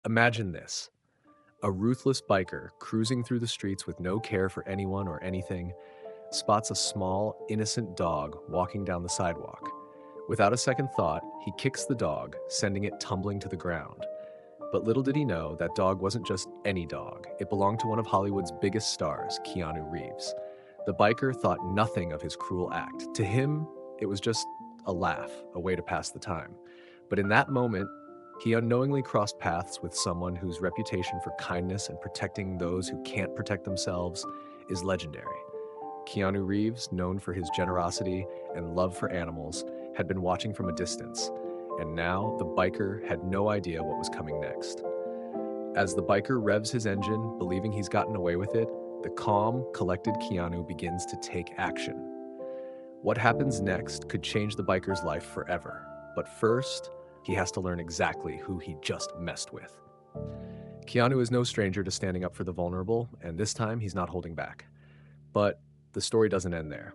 Imagine this: a ruthless biker cruising through the streets with no care for anyone or anything spots a small, innocent dog walking down the sidewalk. Without a second thought, he kicks the dog, sending it tumbling to the ground. But little did he know that dog wasn't just any dog. It belonged to one of Hollywood's biggest stars, Keanu Reeves. The biker thought nothing of his cruel act. To him, it was just a laugh, a way to pass the time. But in that moment, he unknowingly crossed paths with someone whose reputation for kindness and protecting those who can't protect themselves is legendary. Keanu Reeves, known for his generosity and love for animals, had been watching from a distance, and now the biker had no idea what was coming next. As the biker revs his engine, believing he's gotten away with it, the calm, collected Keanu begins to take action. What happens next could change the biker's life forever, but first, he has to learn exactly who he just messed with. Keanu is no stranger to standing up for the vulnerable, and this time he's not holding back. But the story doesn't end there.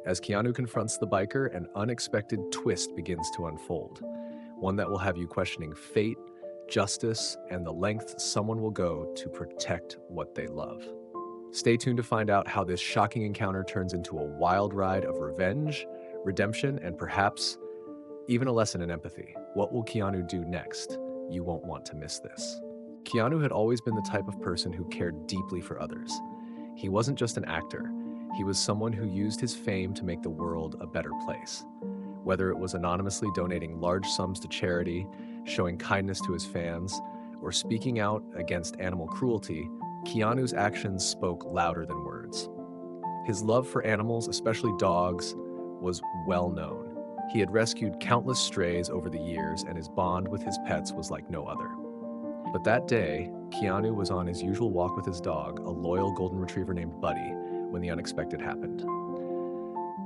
As Keanu confronts the biker, an unexpected twist begins to unfold, one that will have you questioning fate, justice, and the lengths someone will go to protect what they love. Stay tuned to find out how this shocking encounter turns into a wild ride of revenge, redemption, and perhaps even a lesson in empathy. What will Keanu do next? You won't want to miss this. Keanu had always been the type of person who cared deeply for others. He wasn't just an actor, he was someone who used his fame to make the world a better place. Whether it was anonymously donating large sums to charity, showing kindness to his fans, or speaking out against animal cruelty, Keanu's actions spoke louder than words. His love for animals, especially dogs, was well known. He had rescued countless strays over the years, and his bond with his pets was like no other. But that day, Keanu was on his usual walk with his dog, a loyal golden retriever named Buddy, when the unexpected happened.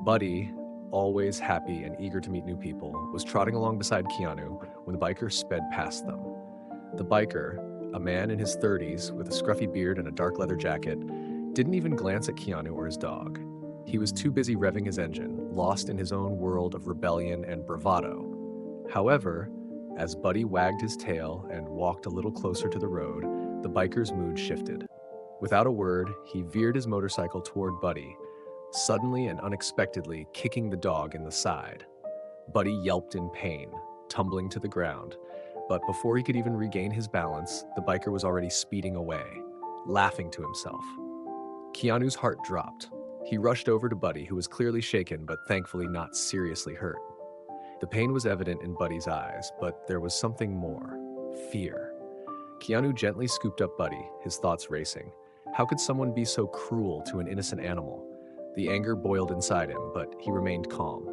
Buddy, always happy and eager to meet new people, was trotting along beside Keanu when the biker sped past them. The biker, a man in his 30s with a scruffy beard and a dark leather jacket, didn't even glance at Keanu or his dog. He was too busy revving his engine, lost in his own world of rebellion and bravado. However, as Buddy wagged his tail and walked a little closer to the road, the biker's mood shifted. Without a word, he veered his motorcycle toward Buddy, suddenly and unexpectedly kicking the dog in the side. Buddy yelped in pain, tumbling to the ground, but before he could even regain his balance, the biker was already speeding away, laughing to himself. Keanu's heart dropped. He rushed over to Buddy, who was clearly shaken but thankfully not seriously hurt. The pain was evident in Buddy's eyes, but there was something more: fear. Keanu gently scooped up Buddy, his thoughts racing. How could someone be so cruel to an innocent animal? The anger boiled inside him, but he remained calm.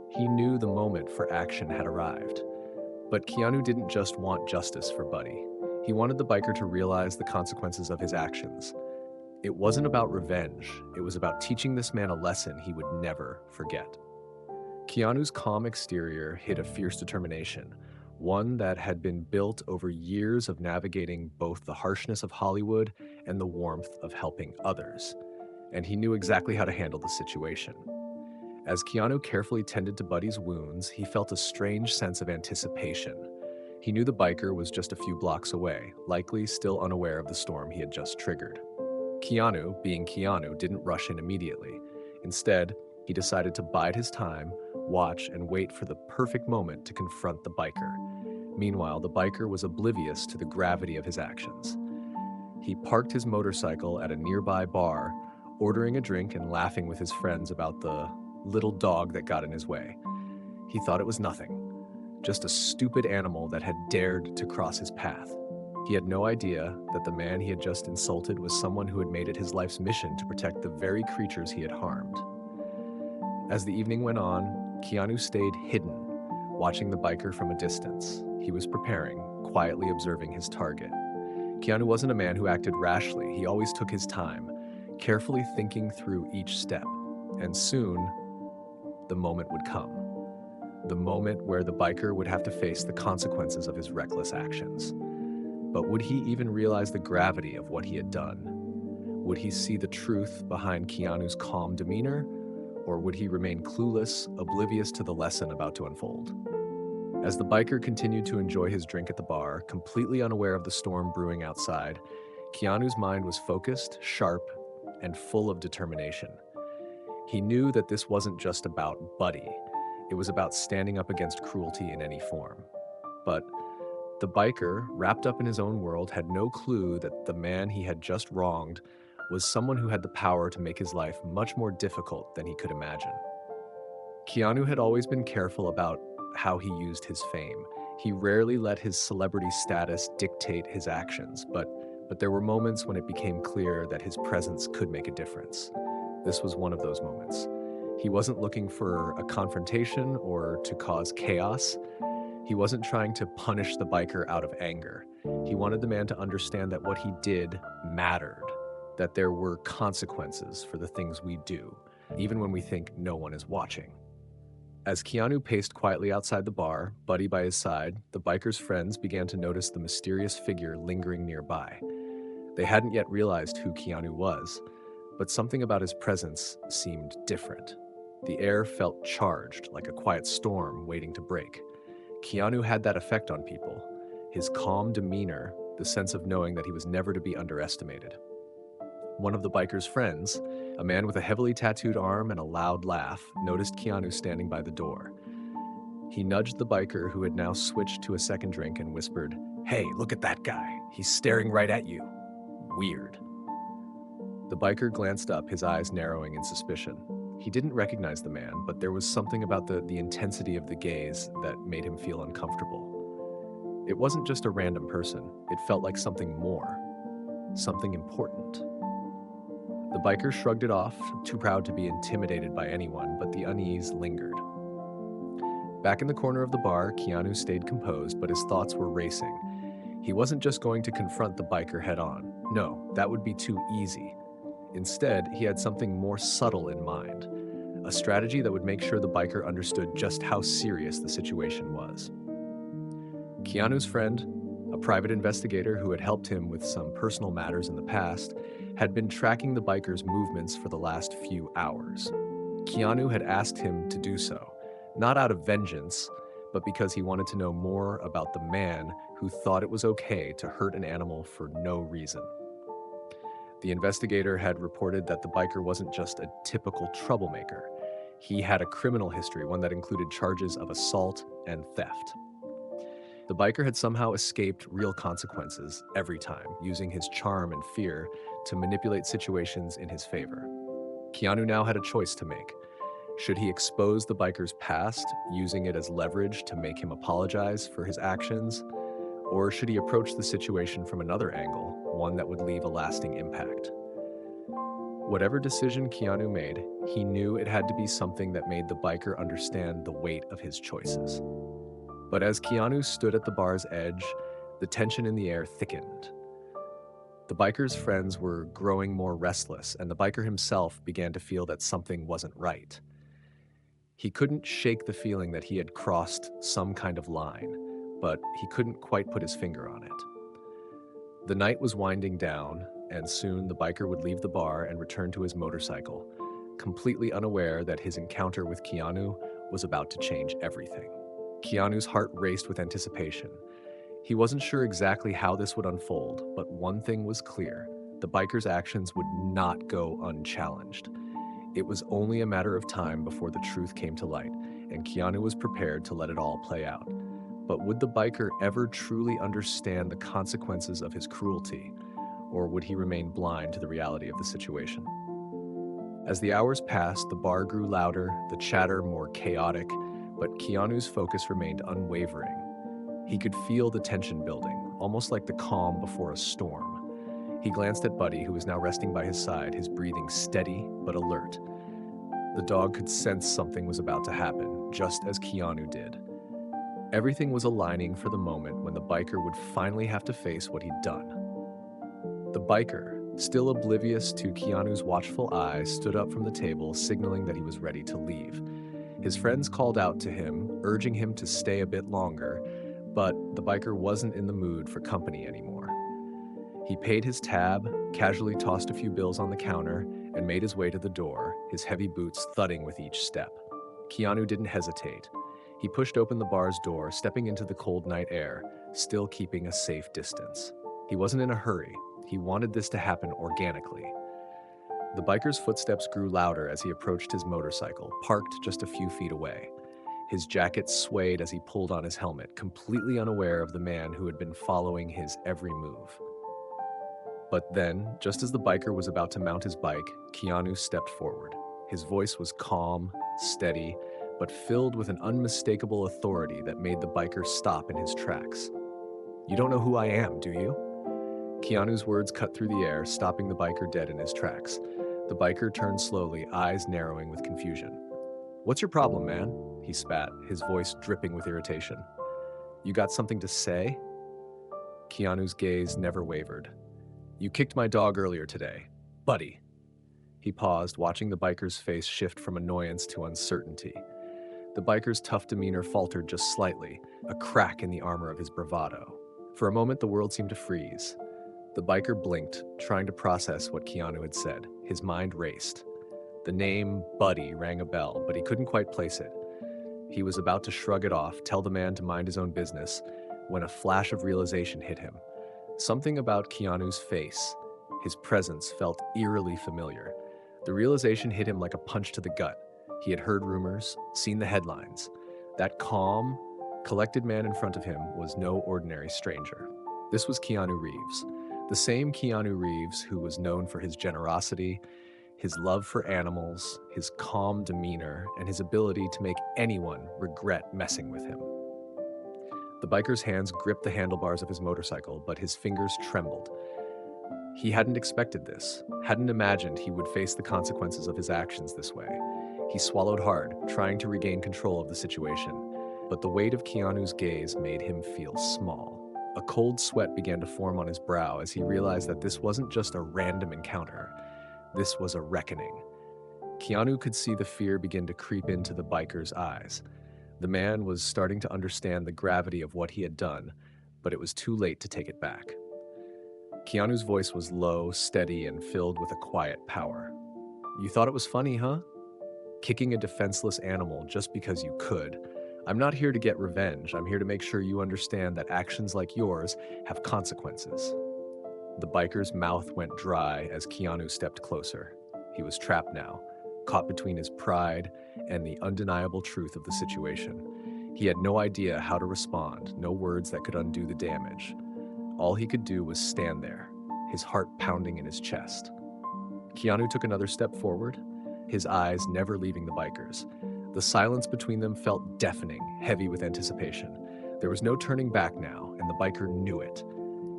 He knew the moment for action had arrived. But Keanu didn't just want justice for Buddy. He wanted the biker to realize the consequences of his actions. It wasn't about revenge, it was about teaching this man a lesson he would never forget. Keanu's calm exterior hid a fierce determination, one that had been built over years of navigating both the harshness of Hollywood and the warmth of helping others. And he knew exactly how to handle the situation. As Keanu carefully tended to Buddy's wounds, he felt a strange sense of anticipation. He knew the biker was just a few blocks away, likely still unaware of the storm he had just triggered. Keanu, being Keanu, didn't rush in immediately. Instead, he decided to bide his time, watch, and wait for the perfect moment to confront the biker. Meanwhile, the biker was oblivious to the gravity of his actions. He parked his motorcycle at a nearby bar, ordering a drink and laughing with his friends about the little dog that got in his way. He thought it was nothing, just a stupid animal that had dared to cross his path. He had no idea that the man he had just insulted was someone who had made it his life's mission to protect the very creatures he had harmed. As the evening went on, Keanu stayed hidden, watching the biker from a distance. He was preparing, quietly observing his target. Keanu wasn't a man who acted rashly. He always took his time, carefully thinking through each step. And soon, the moment would come. The moment where the biker would have to face the consequences of his reckless actions. But would he even realize the gravity of what he had done? Would he see the truth behind Keanu's calm demeanor? Or would he remain clueless, oblivious to the lesson about to unfold? As the biker continued to enjoy his drink at the bar, completely unaware of the storm brewing outside, Keanu's mind was focused, sharp, and full of determination. He knew that this wasn't just about Buddy, it was about standing up against cruelty in any form. But the biker, wrapped up in his own world, had no clue that the man he had just wronged was someone who had the power to make his life much more difficult than he could imagine. Keanu had always been careful about how he used his fame. He rarely let his celebrity status dictate his actions, but there were moments when it became clear that his presence could make a difference. This was one of those moments. He wasn't looking for a confrontation or to cause chaos. He wasn't trying to punish the biker out of anger. He wanted the man to understand that what he did mattered, that there were consequences for the things we do, even when we think no one is watching. As Keanu paced quietly outside the bar, Buddy by his side, the biker's friends began to notice the mysterious figure lingering nearby. They hadn't yet realized who Keanu was, but something about his presence seemed different. The air felt charged, like a quiet storm waiting to break. Keanu had that effect on people. His calm demeanor, the sense of knowing that he was never to be underestimated. One of the biker's friends, a man with a heavily tattooed arm and a loud laugh, noticed Keanu standing by the door. He nudged the biker, who had now switched to a second drink, and whispered, "Hey, look at that guy. He's staring right at you. Weird." The biker glanced up, his eyes narrowing in suspicion. He didn't recognize the man, but there was something about the intensity of the gaze that made him feel uncomfortable. It wasn't just a random person. It felt like something more, something important. The biker shrugged it off, too proud to be intimidated by anyone, but the unease lingered. Back in the corner of the bar, Keanu stayed composed, but his thoughts were racing. He wasn't just going to confront the biker head-on. No, that would be too easy. Instead, he had something more subtle in mind, a strategy that would make sure the biker understood just how serious the situation was. Keanu's friend, a private investigator who had helped him with some personal matters in the past, had been tracking the biker's movements for the last few hours. Keanu had asked him to do so, not out of vengeance, but because he wanted to know more about the man who thought it was okay to hurt an animal for no reason. The investigator had reported that the biker wasn't just a typical troublemaker. He had a criminal history, one that included charges of assault and theft. The biker had somehow escaped real consequences every time, using his charm and fear to manipulate situations in his favor. Keanu now had a choice to make. Should he expose the biker's past, using it as leverage to make him apologize for his actions? Or should he approach the situation from another angle, one that would leave a lasting impact? Whatever decision Keanu made, he knew it had to be something that made the biker understand the weight of his choices. But as Keanu stood at the bar's edge, the tension in the air thickened. The biker's friends were growing more restless, and the biker himself began to feel that something wasn't right. He couldn't shake the feeling that he had crossed some kind of line, but he couldn't quite put his finger on it. The night was winding down, and soon the biker would leave the bar and return to his motorcycle, completely unaware that his encounter with Keanu was about to change everything. Keanu's heart raced with anticipation. He wasn't sure exactly how this would unfold, but one thing was clear: the biker's actions would not go unchallenged. It was only a matter of time before the truth came to light, and Keanu was prepared to let it all play out. But would the biker ever truly understand the consequences of his cruelty, or would he remain blind to the reality of the situation? As the hours passed, the bar grew louder, the chatter more chaotic, but Keanu's focus remained unwavering. He could feel the tension building, almost like the calm before a storm. He glanced at Buddy, who was now resting by his side, his breathing steady but alert. The dog could sense something was about to happen, just as Keanu did. Everything was aligning for the moment when the biker would finally have to face what he'd done. The biker, still oblivious to Keanu's watchful eyes, stood up from the table, signaling that he was ready to leave. His friends called out to him, urging him to stay a bit longer, but the biker wasn't in the mood for company anymore. He paid his tab, casually tossed a few bills on the counter, and made his way to the door, his heavy boots thudding with each step. Keanu didn't hesitate. He pushed open the bar's door, stepping into the cold night air, still keeping a safe distance. He wasn't in a hurry. He wanted this to happen organically. The biker's footsteps grew louder as he approached his motorcycle, parked just a few feet away. His jacket swayed as he pulled on his helmet, completely unaware of the man who had been following his every move. But then, just as the biker was about to mount his bike, Keanu stepped forward. His voice was calm, steady, but filled with an unmistakable authority that made the biker stop in his tracks. "You don't know who I am, do you?" Keanu's words cut through the air, stopping the biker dead in his tracks. The biker turned slowly, eyes narrowing with confusion. "What's your problem, man?" he spat, his voice dripping with irritation. "You got something to say?" Keanu's gaze never wavered. "You kicked my dog earlier today. Buddy." He paused, watching the biker's face shift from annoyance to uncertainty. The biker's tough demeanor faltered just slightly, a crack in the armor of his bravado. For a moment, the world seemed to freeze. The biker blinked, trying to process what Keanu had said. His mind raced. The name Buddy rang a bell, but he couldn't quite place it. He was about to shrug it off, tell the man to mind his own business, when a flash of realization hit him. Something about Keanu's face, his presence, felt eerily familiar. The realization hit him like a punch to the gut. He had heard rumors, seen the headlines. That calm, collected man in front of him was no ordinary stranger. This was Keanu Reeves, the same Keanu Reeves who was known for his generosity, his love for animals, his calm demeanor, and his ability to make anyone regret messing with him. The biker's hands gripped the handlebars of his motorcycle, but his fingers trembled. He hadn't expected this, hadn't imagined he would face the consequences of his actions this way. He swallowed hard, trying to regain control of the situation, but the weight of Keanu's gaze made him feel small. A cold sweat began to form on his brow as he realized that this wasn't just a random encounter. This was a reckoning. Keanu could see the fear begin to creep into the biker's eyes. The man was starting to understand the gravity of what he had done, but it was too late to take it back. Keanu's voice was low, steady, and filled with a quiet power. "You thought it was funny, huh? Kicking a defenseless animal just because you could. I'm not here to get revenge. I'm here to make sure you understand that actions like yours have consequences." The biker's mouth went dry as Keanu stepped closer. He was trapped now, caught between his pride and the undeniable truth of the situation. He had no idea how to respond, no words that could undo the damage. All he could do was stand there, his heart pounding in his chest. Keanu took another step forward, his eyes never leaving the biker's. The silence between them felt deafening, heavy with anticipation. There was no turning back now, and the biker knew it.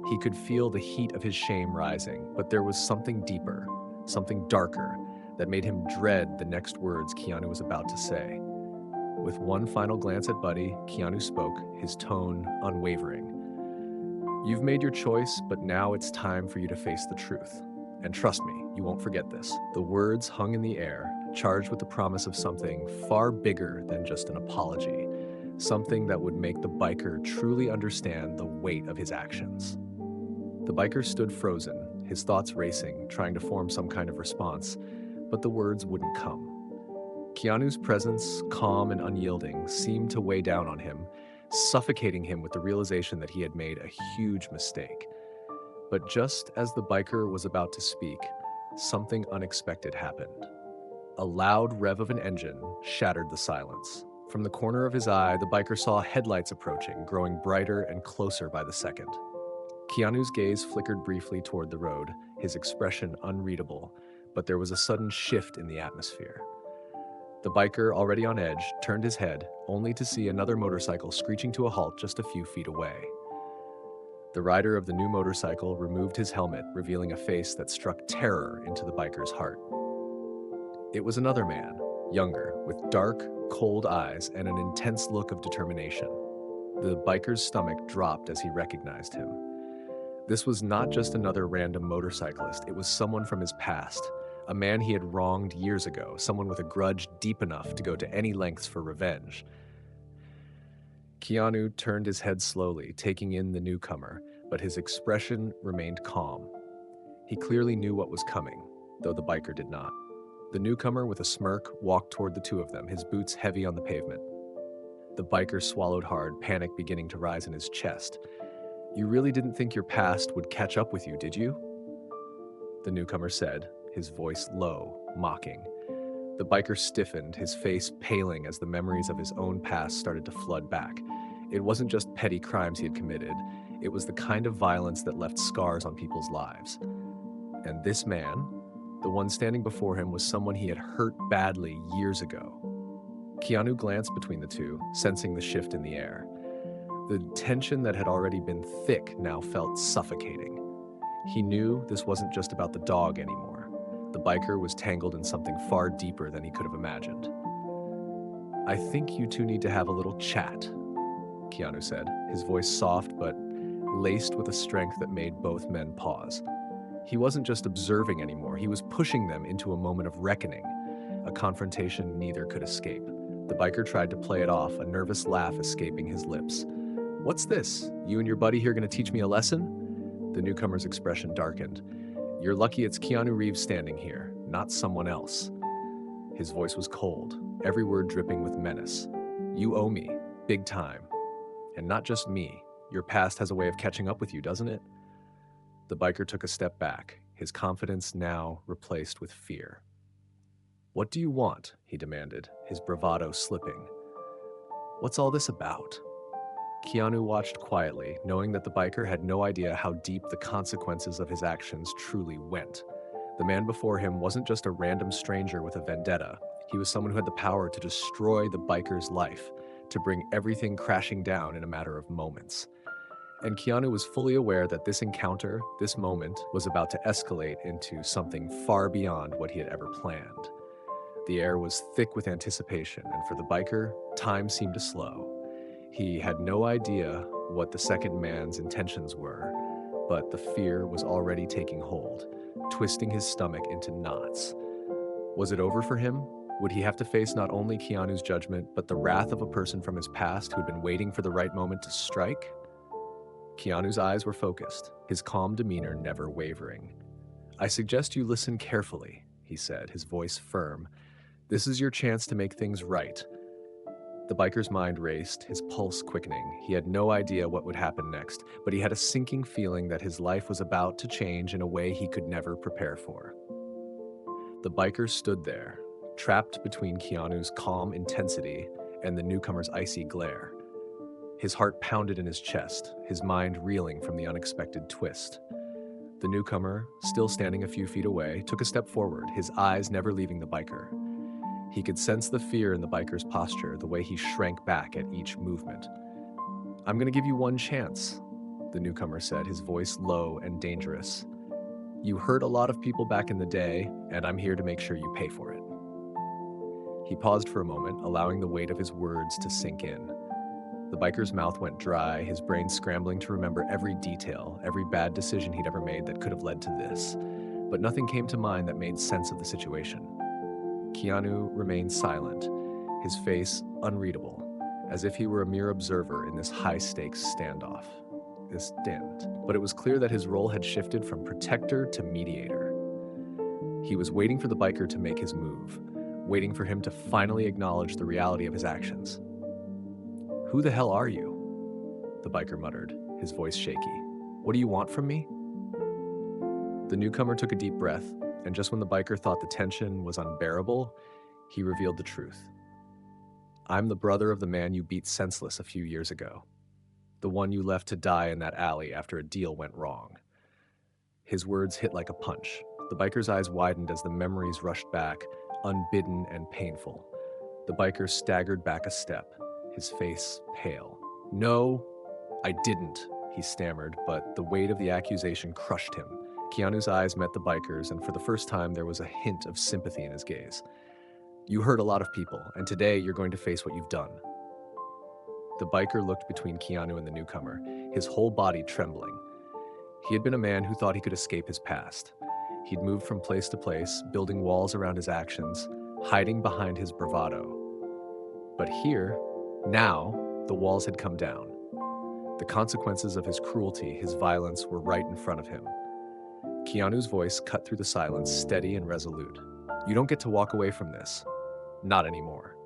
He could feel the heat of his shame rising, but there was something deeper, something darker, that made him dread the next words Keanu was about to say. With one final glance at Buddy, Keanu spoke, his tone unwavering. "You've made your choice, but now it's time for you to face the truth. And trust me, you won't forget this." The words hung in the air, charged with the promise of something far bigger than just an apology, something that would make the biker truly understand the weight of his actions. The biker stood frozen, his thoughts racing, trying to form some kind of response, but the words wouldn't come. Keanu's presence, calm and unyielding, seemed to weigh down on him, suffocating him with the realization that he had made a huge mistake. But just as the biker was about to speak, something unexpected happened. A loud rev of an engine shattered the silence. From the corner of his eye, the biker saw headlights approaching, growing brighter and closer by the second. Keanu's gaze flickered briefly toward the road, his expression unreadable, but there was a sudden shift in the atmosphere. The biker, already on edge, turned his head, only to see another motorcycle screeching to a halt just a few feet away. The rider of the new motorcycle removed his helmet, revealing a face that struck terror into the biker's heart. It was another man, younger, with dark, cold eyes and an intense look of determination. The biker's stomach dropped as he recognized him. This was not just another random motorcyclist, it was someone from his past, a man he had wronged years ago, someone with a grudge deep enough to go to any lengths for revenge. Keanu turned his head slowly, taking in the newcomer, but his expression remained calm. He clearly knew what was coming, though the biker did not. The newcomer, with a smirk, walked toward the two of them, his boots heavy on the pavement. The biker swallowed hard, panic beginning to rise in his chest. "You really didn't think your past would catch up with you, did you?" The newcomer said, his voice low, mocking. The biker stiffened, his face paling as the memories of his own past started to flood back. It wasn't just petty crimes he had committed, it was the kind of violence that left scars on people's lives. And this man, the one standing before him, was someone he had hurt badly years ago. Keanu glanced between the two, sensing the shift in the air. The tension that had already been thick now felt suffocating. He knew this wasn't just about the dog anymore. The biker was tangled in something far deeper than he could have imagined. "I think you two need to have a little chat," Keanu said, his voice soft but laced with a strength that made both men pause. He wasn't just observing anymore, he was pushing them into a moment of reckoning, a confrontation neither could escape. The biker tried to play it off, a nervous laugh escaping his lips. "What's this? You and your buddy here gonna teach me a lesson?" The newcomer's expression darkened. "You're lucky it's Keanu Reeves standing here, not someone else." His voice was cold, every word dripping with menace. "You owe me, big time. And not just me. Your past has a way of catching up with you, doesn't it?" The biker took a step back, his confidence now replaced with fear. "What do you want?" he demanded, his bravado slipping. "What's all this about?" Keanu watched quietly, knowing that the biker had no idea how deep the consequences of his actions truly went. The man before him wasn't just a random stranger with a vendetta. He was someone who had the power to destroy the biker's life, to bring everything crashing down in a matter of moments. And Keanu was fully aware that this encounter, this moment, was about to escalate into something far beyond what he had ever planned. The air was thick with anticipation, and for the biker, time seemed to slow. He had no idea what the second man's intentions were, but the fear was already taking hold, twisting his stomach into knots. Was it over for him? Would he have to face not only Keanu's judgment, but the wrath of a person from his past who had been waiting for the right moment to strike? Keanu's eyes were focused, his calm demeanor never wavering. "I suggest you listen carefully," he said, his voice firm. "This is your chance to make things right." The biker's mind raced, his pulse quickening. He had no idea what would happen next, but he had a sinking feeling that his life was about to change in a way he could never prepare for. The biker stood there, trapped between Keanu's calm intensity and the newcomer's icy glare. His heart pounded in his chest, his mind reeling from the unexpected twist. The newcomer, still standing a few feet away, took a step forward, his eyes never leaving the biker. He could sense the fear in the biker's posture, the way he shrank back at each movement. "I'm gonna give you one chance," the newcomer said, his voice low and dangerous. "You hurt a lot of people back in the day, and I'm here to make sure you pay for it." He paused for a moment, allowing the weight of his words to sink in. The biker's mouth went dry, his brain scrambling to remember every detail, every bad decision he'd ever made that could have led to this. But nothing came to mind that made sense of the situation. Keanu remained silent, his face unreadable, as if he were a mere observer in this high-stakes standoff. This dimmed, but it was clear that his role had shifted from protector to mediator. He was waiting for the biker to make his move, waiting for him to finally acknowledge the reality of his actions. "Who the hell are you?" the biker muttered, his voice shaky. "What do you want from me?" The newcomer took a deep breath, and just when the biker thought the tension was unbearable, he revealed the truth. "I'm the brother of the man you beat senseless a few years ago. The one you left to die in that alley after a deal went wrong." His words hit like a punch. The biker's eyes widened as the memories rushed back, unbidden and painful. The biker staggered back a step, his face pale. "No, I didn't," he stammered, but the weight of the accusation crushed him. Keanu's eyes met the biker's, and for the first time there was a hint of sympathy in his gaze. "You hurt a lot of people, and today you're going to face what you've done." The biker looked between Keanu and the newcomer, his whole body trembling. He had been a man who thought he could escape his past. He'd moved from place to place, building walls around his actions, hiding behind his bravado. But here, now, the walls had come down. The consequences of his cruelty, his violence, were right in front of him. Keanu's voice cut through the silence, steady and resolute. "You don't get to walk away from this. Not anymore."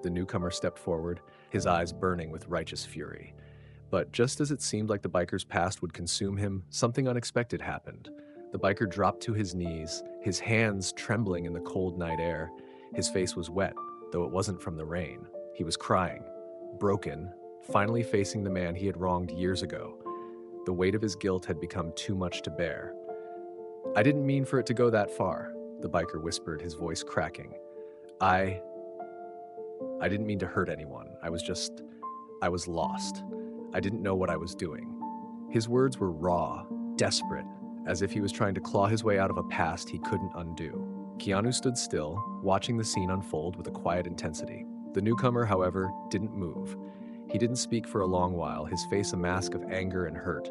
The newcomer stepped forward, his eyes burning with righteous fury. But just as it seemed like the biker's past would consume him, something unexpected happened. The biker dropped to his knees, his hands trembling in the cold night air. His face was wet, though it wasn't from the rain. He was crying, broken, finally facing the man he had wronged years ago. The weight of his guilt had become too much to bear. "I didn't mean for it to go that far," the biker whispered, his voice cracking. I I didn't mean to hurt anyone. I was lost. I didn't know what I was doing." His words were raw, desperate, as if he was trying to claw his way out of a past he couldn't undo. Keanu stood still, watching the scene unfold with a quiet intensity. The newcomer, however, didn't move. He didn't speak for a long while, his face a mask of anger and hurt.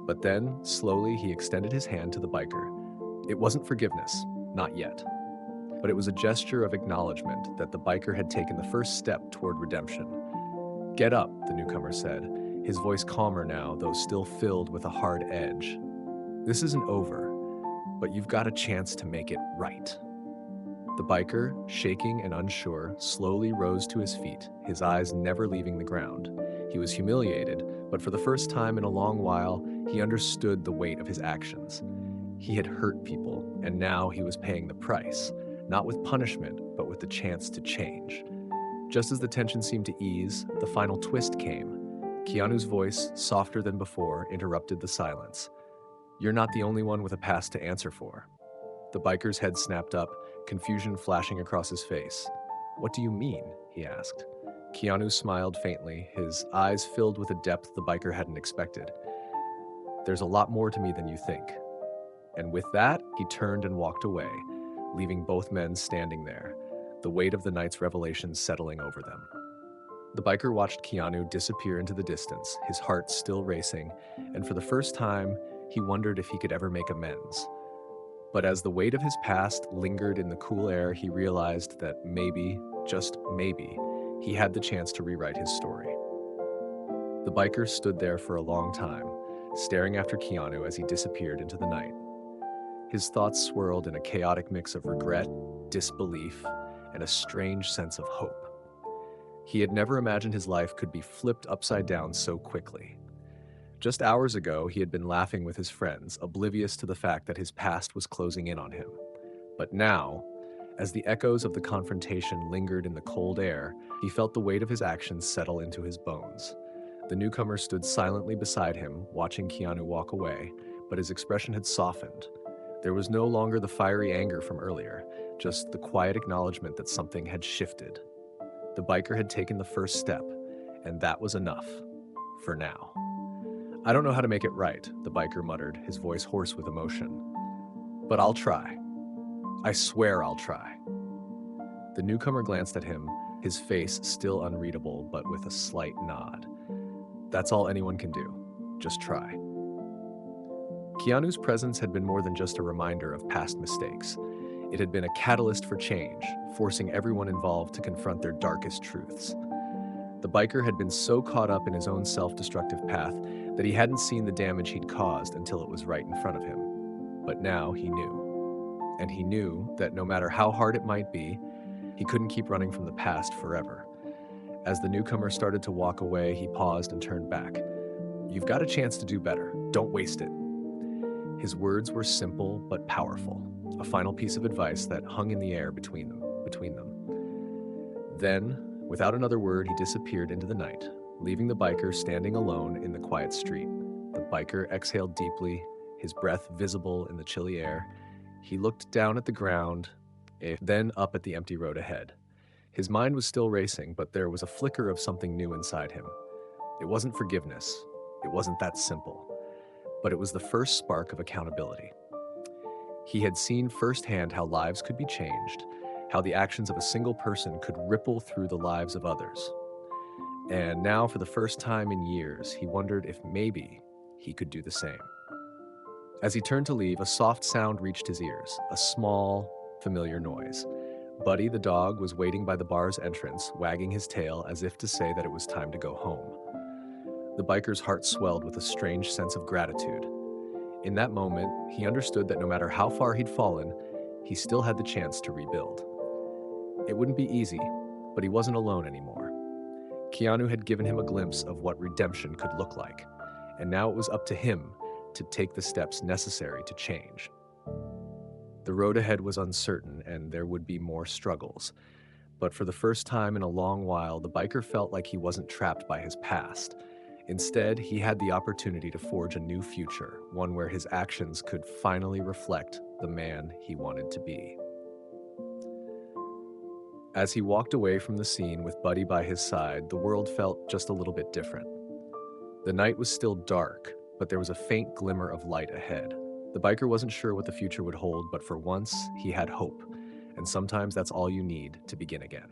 But then, slowly, he extended his hand to the biker. It wasn't forgiveness, not yet. But it was a gesture of acknowledgement that the biker had taken the first step toward redemption. "Get up," the newcomer said, his voice calmer now, though still filled with a hard edge. "This isn't over, but you've got a chance to make it right." The biker, shaking and unsure, slowly rose to his feet, his eyes never leaving the ground. He was humiliated, but for the first time in a long while, he understood the weight of his actions. He had hurt people, and now he was paying the price, not with punishment, but with the chance to change. Just as the tension seemed to ease, the final twist came. Keanu's voice, softer than before, interrupted the silence. "You're not the only one with a past to answer for." The biker's head snapped up, confusion flashing across his face. "What do you mean?" he asked. Keanu smiled faintly, his eyes filled with a depth the biker hadn't expected. "There's a lot more to me than you think." And with that, he turned and walked away, leaving both men standing there, the weight of the night's revelations settling over them. The biker watched Keanu disappear into the distance, his heart still racing, and for the first time, he wondered if he could ever make amends. But as the weight of his past lingered in the cool air, he realized that maybe, just maybe, he had the chance to rewrite his story. The biker stood there for a long time, staring after Keanu as he disappeared into the night. His thoughts swirled in a chaotic mix of regret, disbelief, and a strange sense of hope. He had never imagined his life could be flipped upside down so quickly. Just hours ago, he had been laughing with his friends, oblivious to the fact that his past was closing in on him. But now, as the echoes of the confrontation lingered in the cold air, he felt the weight of his actions settle into his bones. The newcomer stood silently beside him, watching Keanu walk away, but his expression had softened. There was no longer the fiery anger from earlier, just the quiet acknowledgement that something had shifted. The biker had taken the first step, and that was enough. For now. "I don't know how to make it right," the biker muttered, his voice hoarse with emotion. "But I'll try. I swear I'll try." The newcomer glanced at him, his face still unreadable, but with a slight nod. "That's all anyone can do. Just try." Keanu's presence had been more than just a reminder of past mistakes. It had been a catalyst for change, forcing everyone involved to confront their darkest truths. The biker had been so caught up in his own self-destructive path that he hadn't seen the damage he'd caused until it was right in front of him. But now he knew. And he knew that no matter how hard it might be, he couldn't keep running from the past forever. As the newcomer started to walk away, he paused and turned back. "You've got a chance to do better. Don't waste it." His words were simple but powerful, a final piece of advice that hung in the air between them. Then, without another word, he disappeared into the night, leaving the biker standing alone in the quiet street. The biker exhaled deeply, his breath visible in the chilly air. He looked down at the ground, then up at the empty road ahead. His mind was still racing, but there was a flicker of something new inside him. It wasn't forgiveness. It wasn't that simple. But it was the first spark of accountability. He had seen firsthand how lives could be changed, how the actions of a single person could ripple through the lives of others. And now, for the first time in years, he wondered if maybe he could do the same. As he turned to leave, a soft sound reached his ears, a small, familiar noise. Buddy, the dog, was waiting by the bar's entrance, wagging his tail as if to say that it was time to go home. The biker's heart swelled with a strange sense of gratitude. In that moment, he understood that no matter how far he'd fallen, he still had the chance to rebuild. It wouldn't be easy, but he wasn't alone anymore. Keanu had given him a glimpse of what redemption could look like, and now it was up to him to take the steps necessary to change. The road ahead was uncertain, and there would be more struggles. But for the first time in a long while, the biker felt like he wasn't trapped by his past. Instead, he had the opportunity to forge a new future, one where his actions could finally reflect the man he wanted to be. As he walked away from the scene with Buddy by his side, the world felt just a little bit different. The night was still dark, but there was a faint glimmer of light ahead. The biker wasn't sure what the future would hold, but for once, he had hope. And sometimes that's all you need to begin again.